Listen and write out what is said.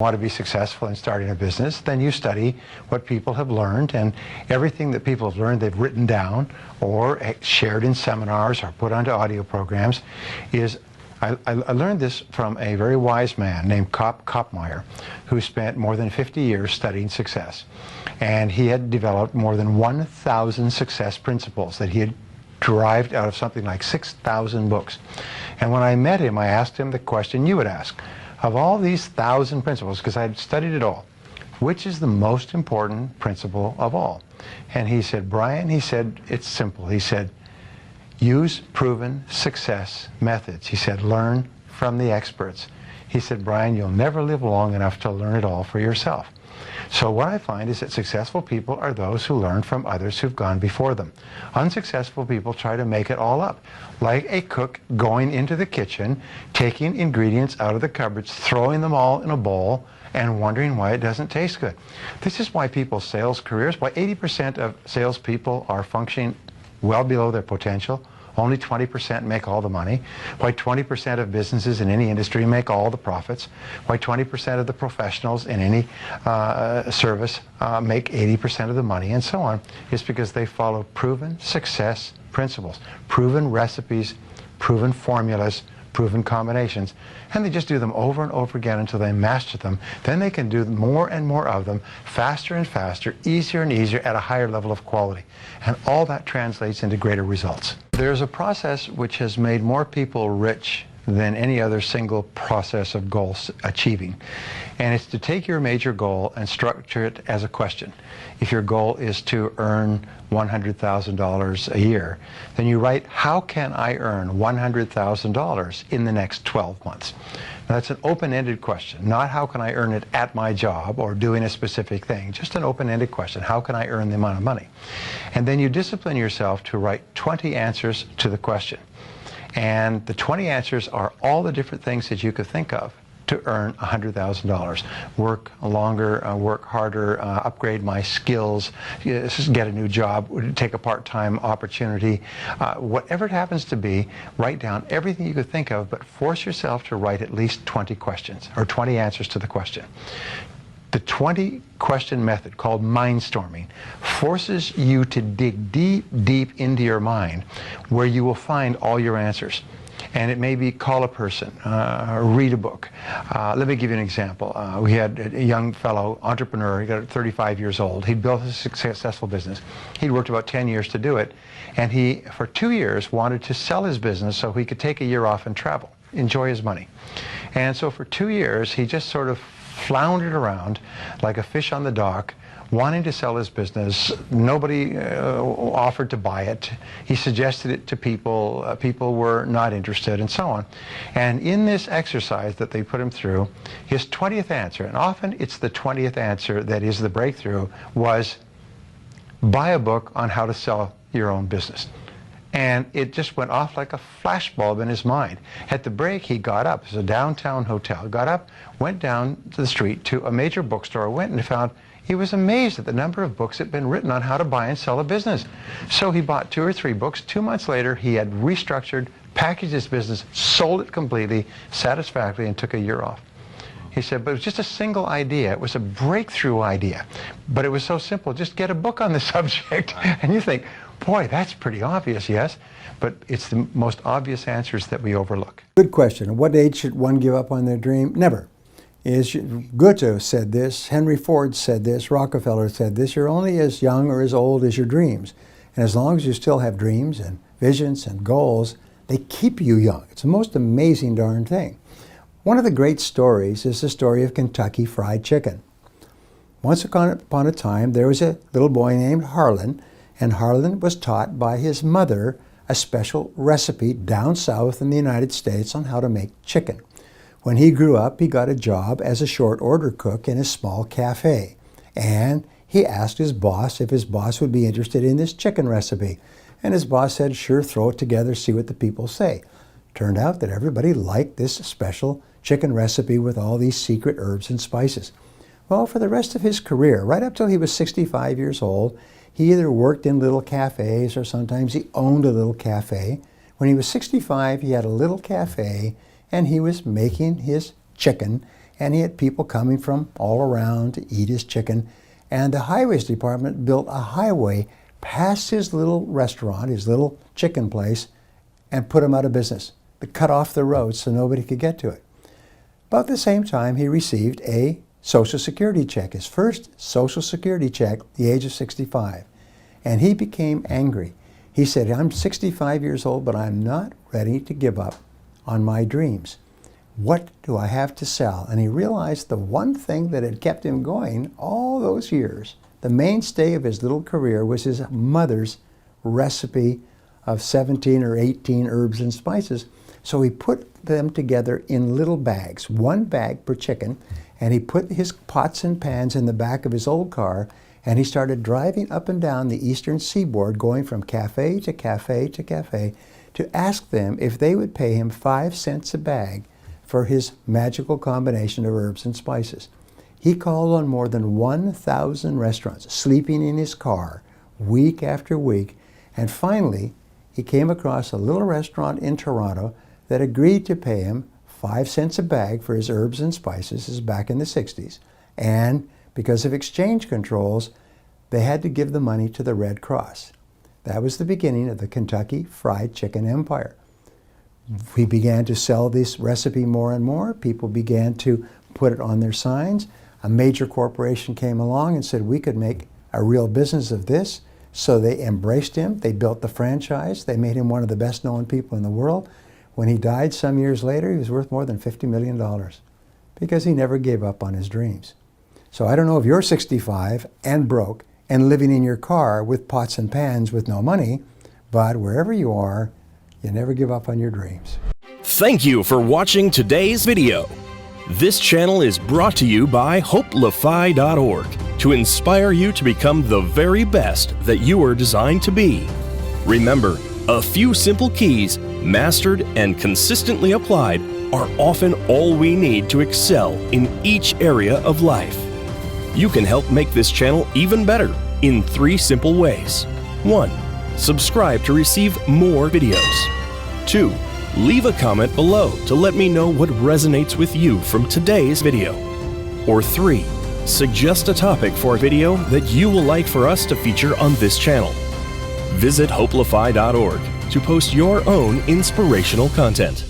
Want to be successful in starting a business, then you study what people have learned, and everything that people have learned they've written down or shared in seminars or put onto audio programs is, I learned this from a very wise man named Kopmeyer, who spent more than 50 years studying success. And he had developed more than 1,000 success principles that he had derived out of something like 6,000 books. And when I met him, I asked him the question you would ask. Of all these 1,000 principles, because I had studied it all, which is the most important principle of all? And he said, Brian, he said, it's simple. He said, use proven success methods. He said, learn from the experts. He said, Brian, you'll never live long enough to learn it all for yourself. So what I find is that successful people are those who learn from others who've gone before them. Unsuccessful people try to make it all up. Like a cook going into the kitchen, taking ingredients out of the cupboards, throwing them all in a bowl, and wondering why it doesn't taste good. This is why people's sales careers, why 80% of salespeople are functioning well below their potential. Only 20% make all the money. Why 20% of businesses in any industry make all the profits. Why 20% of the professionals in any service make 80% of the money, and so on, is because they follow proven success principles, proven recipes, proven formulas, proven combinations, and they just do them over and over again until they master them. Then they can do more and more of them, faster and faster, easier and easier, at a higher level of quality. And all that translates into greater results. There's a process which has made more people rich than any other single process of goal achieving. And it's to take your major goal and structure it as a question. If your goal is to earn $100,000 a year, then you write, how can I earn $100,000 in the next 12 months? Now, that's an open-ended question, not how can I earn it at my job or doing a specific thing, just an open-ended question, how can I earn the amount of money? And then you discipline yourself to write 20 answers to the question. And the 20 answers are all the different things that you could think of to earn $100,000. Work longer, work harder, upgrade my skills, get a new job, take a part-time opportunity. Whatever it happens to be, write down everything you could think of, but force yourself to write at least 20 questions, or 20 answers to the question. The 20-question method, called mindstorming, forces you to dig deep, deep into your mind, where you will find all your answers. And it may be call a person, read a book. Let me give you an example. We had a young fellow, entrepreneur, he got 35 years old. He'd built a successful business. He'd worked about 10 years to do it. And he, for 2 years, wanted to sell his business so he could take a year off and travel, enjoy his money. And so for 2 years, he just sort of floundered around like a fish on the dock, wanting to sell his business. Nobody offered to buy it. He suggested it to people. People were not interested, and so on. And in this exercise that they put him through, his 20th answer, and often it's the 20th answer that is the breakthrough, was buy a book on how to sell your own business. And it just went off like a flashbulb in his mind. At the break, he got up. It was a downtown hotel. Got up, went down to the street to a major bookstore, went and found, he was amazed at the number of books that had been written on how to buy and sell a business. So he bought 2 or 3 books. 2 months later, he had restructured, packaged his business, sold it completely, satisfactorily, and took a year off. He said, but it was just a single idea. It was a breakthrough idea. But it was so simple. Just get a book on the subject. And you think, boy, that's pretty obvious, yes? But it's the most obvious answers that we overlook. Good question. At what age should one give up on their dream? Never. Goethe said this, Henry Ford said this, Rockefeller said this, you're only as young or as old as your dreams. And as long as you still have dreams and visions and goals, they keep you young. It's the most amazing darn thing. One of the great stories is the story of Kentucky Fried Chicken. Once upon a time, there was a little boy named Harlan, and Harlan was taught by his mother a special recipe down south in the United States on how to make chicken. When he grew up, he got a job as a short order cook in a small cafe. And he asked his boss if his boss would be interested in this chicken recipe. And his boss said, sure, throw it together, see what the people say. Turned out that everybody liked this special chicken recipe with all these secret herbs and spices. Well, for the rest of his career, right up till he was 65 years old, he either worked in little cafes or sometimes he owned a little cafe. When he was 65, he had a little cafe and he was making his chicken and he had people coming from all around to eat his chicken. And the highways department built a highway past his little restaurant, his little chicken place, and put him out of business. They cut off the road so nobody could get to it. About the same time, he received a Social Security check, his first Social Security check at the age of 65. And he became angry. He said, I'm 65 years old, but I'm not ready to give up on my dreams. What do I have to sell? And he realized the one thing that had kept him going all those years, the mainstay of his little career, was his mother's recipe of 17 or 18 herbs and spices. So he put them together in little bags, one bag per chicken, and he put his pots and pans in the back of his old car, and he started driving up and down the eastern seaboard, going from cafe to cafe to cafe, to ask them if they would pay him 5 cents a bag for his magical combination of herbs and spices. He called on more than 1,000 restaurants, sleeping in his car week after week, and finally he came across a little restaurant in Toronto that agreed to pay him 5 cents a bag for his herbs and spices. This is back in the 60s. And because of exchange controls, they had to give the money to the Red Cross. That was the beginning of the Kentucky Fried Chicken Empire. We began to sell this recipe more and more. People began to put it on their signs. A major corporation came along and said we could make a real business of this. So they embraced him. They built the franchise. They made him one of the best known people in the world. When he died some years later, he was worth more than $50 million because he never gave up on his dreams. So I don't know if you're 65 and broke and living in your car with pots and pans with no money, but wherever you are, you never give up on your dreams. Thank you for watching today's video. This channel is brought to you by hopelify.org to inspire you to become the very best that you are designed to be. Remember, a few simple keys, mastered and consistently applied, are often all we need to excel in each area of life. You can help make this channel even better in 3 simple ways. 1. Subscribe to receive more videos. 2. Leave a comment below to let me know what resonates with you from today's video. Or 3. Suggest a topic for a video that you will like for us to feature on this channel. Visit hopelify.org to post your own inspirational content.